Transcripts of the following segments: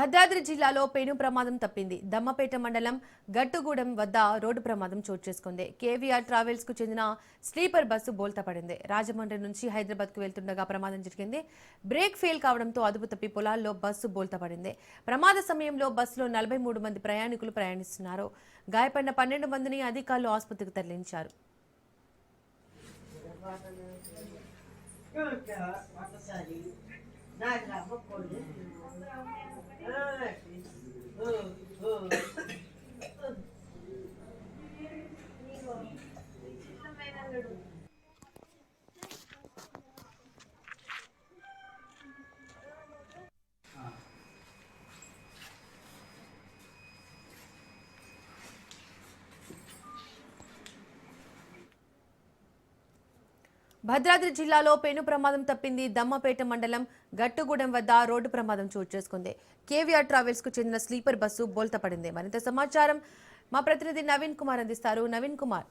భద్రాద్రి జిల్లాలో పెను ప్రమాదం తప్పింది. దమ్మపేట మండలం గట్టుగూడెం వద్ద రోడ్డు ప్రమాదం చోటు చేసుకుంది. కేవీఆర్ ట్రావెల్స్ కు చెందిన స్లీపర్ బస్సు బోల్తా పడింది. రాజమండ్రి నుంచి హైదరాబాద్ కు వెళ్తుండగా ప్రమాదం జరిగింది. బ్రేక్ ఫెయిల్ కావడంతో అదుపు తప్పి పొలాల్లో బస్సు బోల్తా పడింది. ప్రమాద సమయంలో బస్సులో 43 మంది ప్రయాణికులు ప్రయాణిస్తున్నారు. గాయపడిన 12 మందిని అధికారులు ఆసుపత్రికి తరలించారు. భద్రాద్రి జిల్లాలో పెను ప్రమాదం తప్పింది. దమ్మపేట మండలం గట్టుగూడెం వద్ద రోడ్డు ప్రమాదం చోటు చేసుకుంది. కేవీఆర్ ట్రావెల్స్ కు చెందిన స్లీపర్ బస్సు బోల్తా పడింది. మరింత సమాచారం మా ప్రతినిధి నవీన్ కుమార్ అందిస్తారు. నవీన్ కుమార్.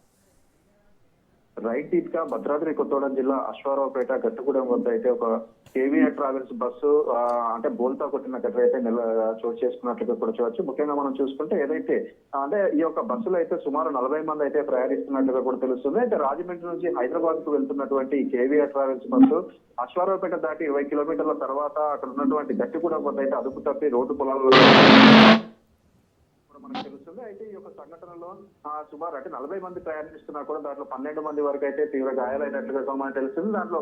రైట్ ఇటుక భద్రాద్రి కొత్తగూడెం జిల్లా అశ్వారావుపేట గట్టుగూడెం వద్ద అయితే ఒక కేవీఆర్ ట్రావెల్స్ బస్సు అంటే బోల్తా కొట్టిన ఘటన అయితే చోటు చేసుకున్నట్లుగా కూడా చూడవచ్చు. ముఖ్యంగా మనం చూసుకుంటే ఏదైతే అంటే ఈ యొక్క బస్సులో అయితే సుమారు 40 మంది అయితే ప్రయాణిస్తున్నట్లుగా కూడా తెలుస్తుంది. అయితే రాజమండ్రి నుంచి హైదరాబాద్ కు వెళ్తున్నటువంటి కేవీఆర్ ట్రావెల్స్ బస్సు అశ్వారావుపేట దాటి 20 కిలోమీటర్ల తర్వాత అక్కడ ఉన్నటువంటి గట్టుగూడెం వద్ద అయితే అదుపు తప్పి రోడ్డు పొలాల్లో మనకు తెలుస్తుంది. అయితే ఈ యొక్క సంఘటనలో సుమారు అంటే 40 మంది ప్రయాణిస్తున్నా కూడా దాంట్లో 12 మంది వరకు అయితే తీవ్ర గాయాలైనట్లుగా మనకు తెలుస్తుంది. దాంట్లో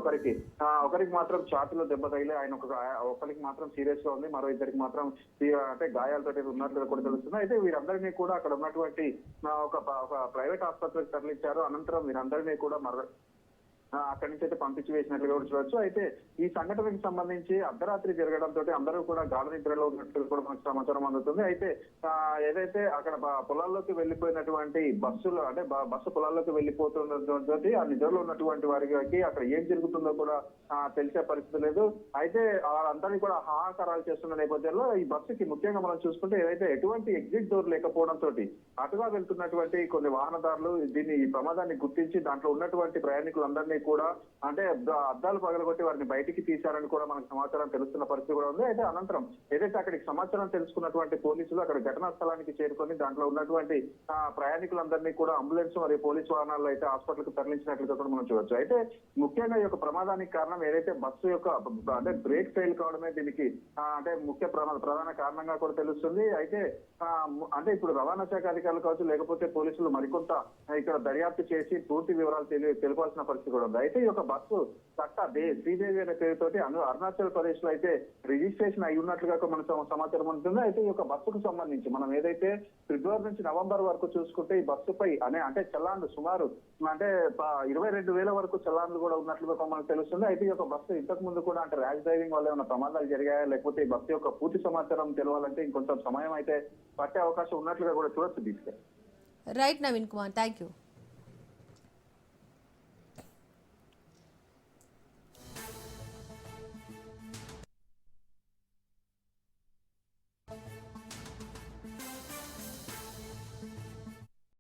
ఒకరికి మాత్రం ఛాతీలో దెబ్బ తగిలి ఆయన ఒకరికి మాత్రం సీరియస్ గా ఉంది, మరో ఇద్దరికి మాత్రం అంటే గాయాలతో ఉన్నట్లుగా కూడా తెలుస్తుంది. అయితే వీరందరినీ కూడా అక్కడ ఉన్నటువంటి ఒక ప్రైవేట్ ఆసుపత్రికి తరలించారు. అనంతరం వీరందరినీ కూడా అక్కడి నుంచి అయితే పంపించి వేసినట్లుగా కూడా చూడొచ్చు. అయితే ఈ సంఘటనకు సంబంధించి అర్ధరాత్రి జరగడంతో అందరూ కూడా గాఢ నిద్రలో ఉన్నట్లు కూడా మనకు సమాచారం అందుతుంది. అయితే ఏదైతే అక్కడ పొలాల్లోకి వెళ్లిపోయినటువంటి బస్సులు అంటే బస్సు పొలాల్లోకి వెళ్లిపోతున్నటువంటి ఆ నిద్రలో ఉన్నటువంటి వారికి అక్కడ ఏం జరుగుతుందో కూడా తెలిసే పరిస్థితి లేదు. అయితే వాళ్ళందరినీ కూడా హాహాకారాలు చేస్తున్న నేపథ్యంలో ఈ బస్సుకి ముఖ్యంగా మనం చూసుకుంటే ఏదైతే ఎటువంటి ఎగ్జిట్ డోర్ లేకపోవడంతో అటుగా వెళ్తున్నటువంటి కొన్ని వాహనదారులు ఈ ప్రమాదాన్ని గుర్తించి దాంట్లో ఉన్నటువంటి ప్రయాణికులందరినీ కూడా అంటే అద్దాలు పగలగొట్టి వారిని బయటికి తీశారని కూడా మనకు సమాచారం తెలుస్తున్న పరిస్థితి కూడా ఉంది. అయితే అనంతరం ఏదైతే అక్కడికి సమాచారం తెలుసుకున్నటువంటి పోలీసులు అక్కడ ఘటనా స్థలానికి చేరుకొని దాంట్లో ఉన్నటువంటి ప్రయాణికులందరినీ కూడా అంబులెన్స్ మరియు పోలీసు వాహనాల్లో అయితే హాస్పిటల్ కు తరలించినట్లుగా కూడా మనం చూడొచ్చు. అయితే ముఖ్యంగా ఈ యొక్క ప్రమాదానికి కారణం ఏదైతే బస్సు యొక్క అంటే బ్రేక్ ఫెయిల్ కావడమే దీనికి అంటే ముఖ్య ప్రధాన కారణంగా కూడా తెలుస్తుంది. అయితే అంటే ఇప్పుడు రవాణా శాఖ అధికారులు కావచ్చు లేకపోతే పోలీసులు మరికొంత ఇక్కడ దర్యాప్తు చేసి పూర్తి వివరాలు తెలిపాల్సిన పరిస్థితి కూడా ఉంది. అయితే ఈ యొక్క బస్సు శ్రీదేవి అనే పేరుతోటి అరుణాచల్ ప్రదేశ్ లో అయితే రిజిస్ట్రేషన్ అయి ఉన్నట్లుగా మనకు సమాచారం ఉంటుంది. అయితే ఈ యొక్క బస్సుకు సంబంధించి మనం ఏదైతే ఫిబ్రవరి నుంచి నవంబర్ వరకు చూసుకుంటే ఈ బస్సుపై అంటే చలాన్లు సుమారు అంటే 22,000 వరకు చలాన్లు కూడా ఉన్నట్లుగా మనకు తెలుస్తుంది. అయితే ఈ యొక్క బస్సు ఇంతకు ముందు కూడా అంటే ర్యాష్ డ్రైవింగ్ వల్ల ఏమైనా ప్రమాదాలు జరిగాయా లేకపోతే ఈ బస్సు యొక్క పూర్తి సమాచారం తెలవాలంటే ఇంకొంచెం సమయం అయితే పట్టే అవకాశం ఉన్నట్లుగా కూడా చూడొచ్చు. Right Naveen Kumar, thank you.